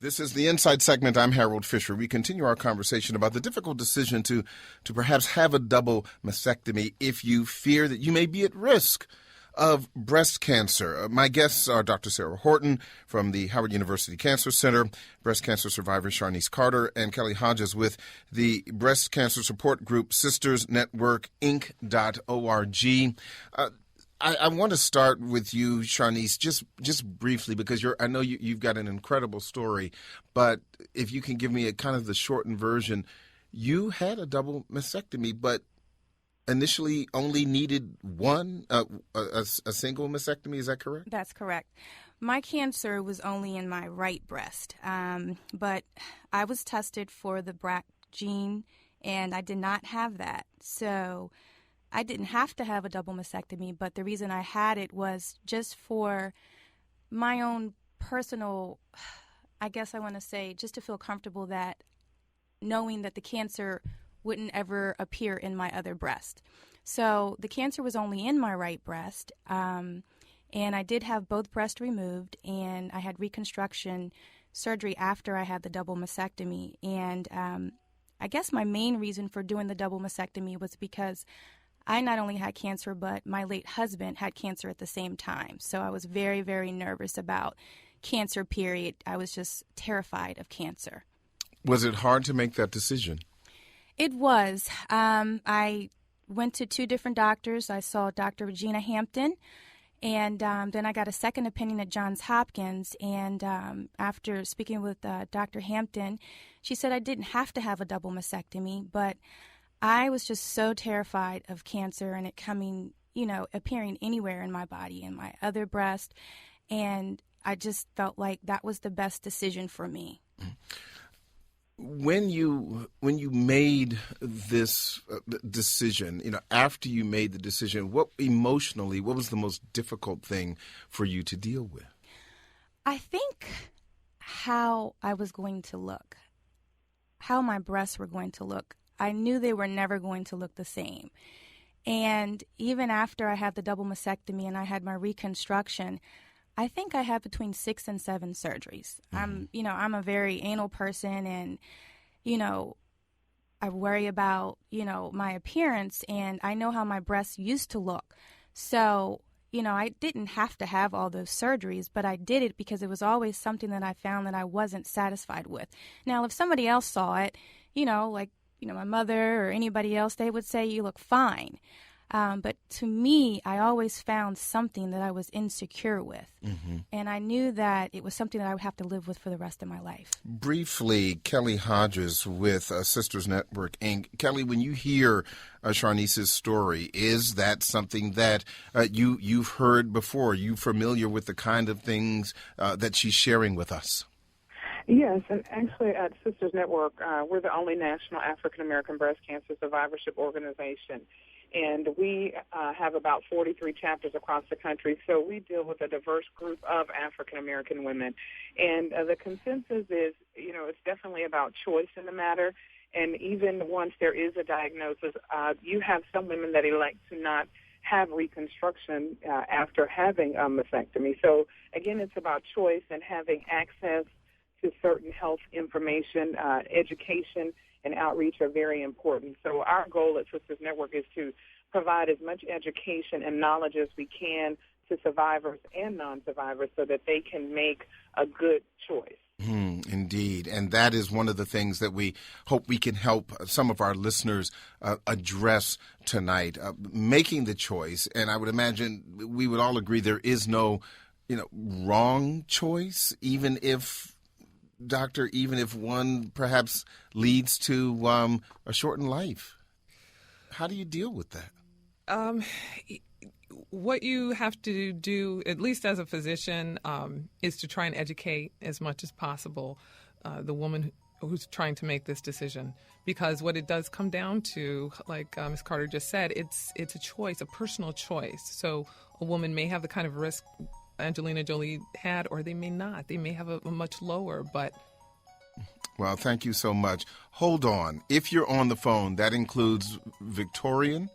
This is the Inside segment. I'm Harold Fisher. We continue our conversation about the difficult decision to perhaps have a double mastectomy if you fear that you may be at risk of breast cancer. My guests are Dr. Sarah Horton from the Howard University Cancer Center, breast cancer survivor Sharnice Carter, and Kelly Hodges with the breast cancer support group Sisters Network Inc.org. I want to start with you, Sharnice, just briefly, because I know you've got an incredible story, but if you can give me a kind of the shortened version, you had a double mastectomy, but initially only needed a single mastectomy. Is that correct? That's correct. My cancer was only in my right breast, but I was tested for the BRCA gene, and I did not have that. So I didn't have to have a double mastectomy, but the reason I had it was just for my own personal, I guess I want to say, just to feel comfortable that knowing that the cancer wouldn't ever appear in my other breast. So the cancer was only in my right breast, and I did have both breasts removed, and I had reconstruction surgery after I had the double mastectomy. And I guess my main reason for doing the double mastectomy was because I not only had cancer, but my late husband had cancer at the same time. So I was very, very nervous about cancer, period. I was just terrified of cancer. Was it hard to make that decision? It was. I went to 2 different doctors. I saw Dr. Regina Hampton, and then I got a second opinion at Johns Hopkins. And after speaking with Dr. Hampton, she said I didn't have to have a double mastectomy, but I was just so terrified of cancer and it coming, appearing anywhere in my body, in my other breast. And I just felt like that was the best decision for me. When you made this decision, after you made the decision, what was the most difficult thing for you to deal with? I think how I was going to look, how my breasts were going to look. I knew they were never going to look the same. And even after I had the double mastectomy and I had my reconstruction, I think I had between 6 and 7 surgeries. Mm-hmm. I'm a very anal person, and, I worry about, my appearance, and I know how my breasts used to look. So, I didn't have to have all those surgeries, but I did it because it was always something that I found that I wasn't satisfied with. Now, if somebody else saw it, my mother or anybody else, they would say you look fine. But to me, I always found something that I was insecure with. Mm-hmm. And I knew that it was something that I would have to live with for the rest of my life. Briefly, Kelly Hodges with Sisters Network Inc. Kelly, when you hear Sharnice's story, is that something that you've heard before? Are you familiar with the kind of things that she's sharing with us? Yes, and actually at Sisters Network, we're the only national African-American breast cancer survivorship organization. And we have about 43 chapters across the country, so we deal with a diverse group of African-American women. And the consensus is, it's definitely about choice in the matter. And even once there is a diagnosis, you have some women that elect to not have reconstruction after having a mastectomy. So, again, it's about choice and having access to certain health information. Education and outreach are very important. So our goal at Sisters Network is to provide as much education and knowledge as we can to survivors and non-survivors so that they can make a good choice. Indeed. And that is one of the things that we hope we can help some of our listeners address tonight, making the choice. And I would imagine we would all agree there is no, wrong choice, even if one perhaps leads to a shortened life. How do you deal with that? What you have to do, at least as a physician, is to try and educate as much as possible the woman who's trying to make this decision. Because what it does come down to, like Ms. Carter just said, it's a choice, a personal choice. So a woman may have the kind of risk Angelina Jolie had, or they may not. They may have a much lower, but... Well, thank you so much. Hold on. If you're on the phone, that includes Victorian,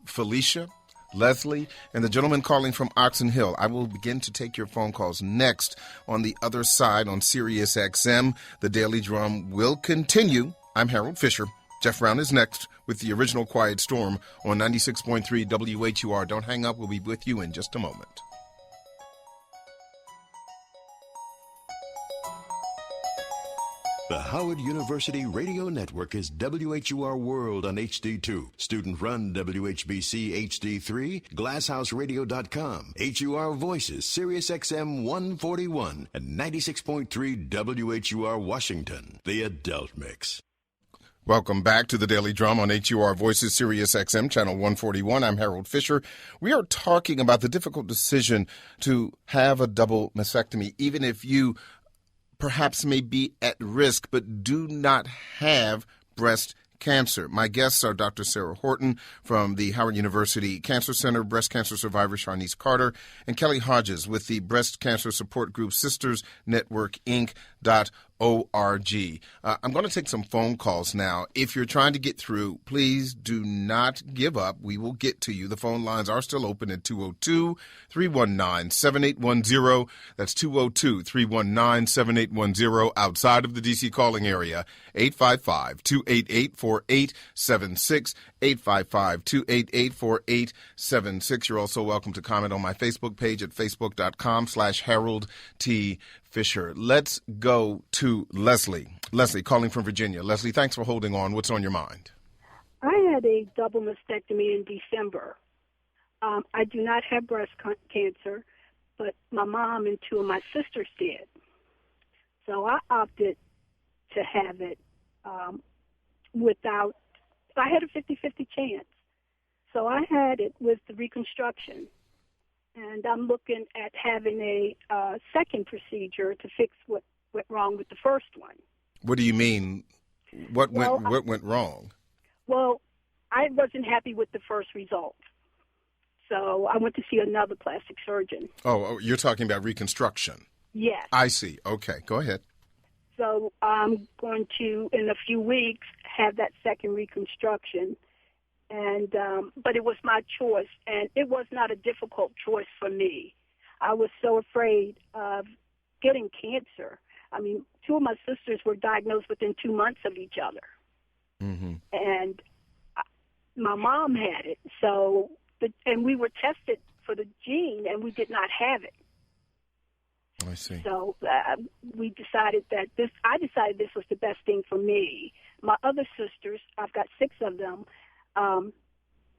Felicia, Leslie, and the gentleman calling from Oxon Hill. I will begin to take your phone calls next on the other side on Sirius XM. The Daily Drum will continue. I'm Harold Fisher. Jeff Brown is next with the original Quiet Storm on 96.3 WHUR. Don't hang up. We'll be with you in just a moment. The Howard University Radio Network is WHUR World on HD2, student-run WHBC HD3, GlassHouseRadio.com, HUR Voices, Sirius XM 141, and 96.3 WHUR Washington, the adult mix. Welcome back to the Daily Drum on HUR Voices, Sirius XM, Channel 141. I'm Harold Fisher. We are talking about the difficult decision to have a double mastectomy, even if you perhaps may be at risk but do not have breast cancer. My guests are Dr. Sarah Horton from the Howard University Cancer Center, breast cancer survivor Sharnice Carter, and Kelly Hodges with the breast cancer support group Sisters Network Inc.org. I'm going to take some phone calls now. If you're trying to get through, please do not give up. We will get to you. The phone lines are still open at 202-319-7810. That's 202-319-7810 outside of the D.C. calling area. 855-288-4876. 855-288-4876. You're also welcome to comment on my Facebook page at facebook.com/Harold T. Fisher. Let's go to Leslie. Leslie, calling from Virginia. Leslie, thanks for holding on. What's on your mind? I had a double mastectomy in December. I do not have breast cancer, but my mom and two of my sisters did. So I opted to have it without, I had a 50-50 chance. So I had it with the reconstruction. And I'm looking at having a second procedure to fix what went wrong with the first one. What do you mean? What went wrong? Well, I wasn't happy with the first result. So I went to see another plastic surgeon. Oh, you're talking about reconstruction. Yes. I see. Okay, go ahead. So I'm going to, in a few weeks, have that second reconstruction. And but it was my choice, and it was not a difficult choice for me. I was so afraid of getting cancer. I mean, two of my sisters were diagnosed within 2 months of each other. Mm-hmm. And my mom had it, and we were tested for the gene, and we did not have it. I see. So we decided that I decided this was the best thing for me. My other sisters, I've got 6 of them,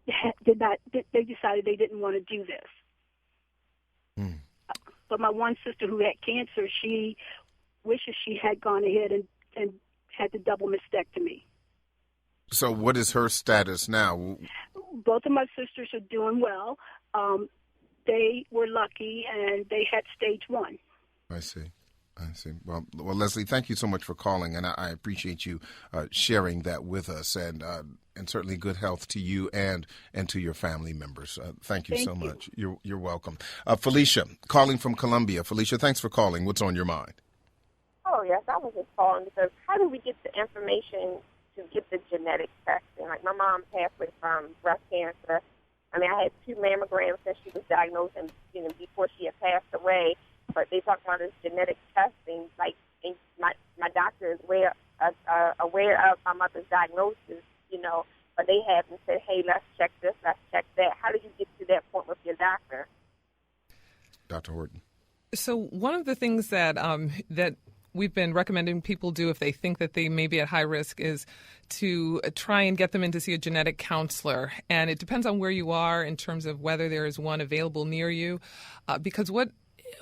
they decided they didn't want to do this. But my one sister who had cancer, she wishes she had gone ahead and had the double mastectomy. So what is her status now? Both of my sisters are doing well. They were lucky, and they had stage 1. I see. Well, Leslie, thank you so much for calling, and I appreciate you sharing that with us, and certainly good health to you and to your family members. Thank you so much. You're welcome. Felicia, calling from Columbia. Felicia, thanks for calling. What's on your mind? Oh, yes, I was just calling because how do we get the information to get the genetic testing? Like, my mom passed away from breast cancer. I mean, I had 2 mammograms since she was diagnosed and before she had passed away. But they talk about this genetic testing. Like, my doctor is aware of my mother's diagnosis, but they haven't said, hey, let's check this, let's check that. How do you get to that point with your doctor? Dr. Horton. So one of the things that that we've been recommending people do if they think that they may be at high risk is to try and get them in to see a genetic counselor. And it depends on where you are in terms of whether there is one available near you. Because what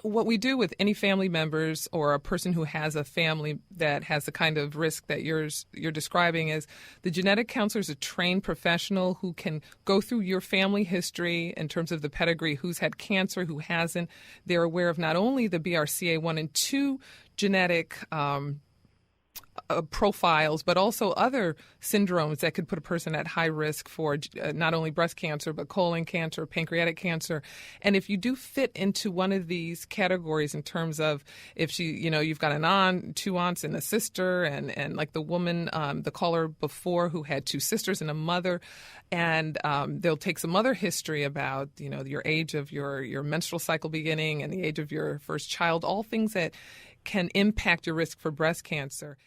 we do with any family members or a person who has a family that has the kind of risk that you're describing is the genetic counselor is a trained professional who can go through your family history in terms of the pedigree, who's had cancer, who hasn't. They're aware of not only the BRCA1 and 2 genetic profiles, but also other syndromes that could put a person at high risk for not only breast cancer, but colon cancer, pancreatic cancer. And if you do fit into one of these categories in terms of if you've got an aunt, two aunts and a sister, and like the woman, the caller before who had two sisters and a mother, and they'll take some other history about, your age of your menstrual cycle beginning and the age of your first child, all things that can impact your risk for breast cancer.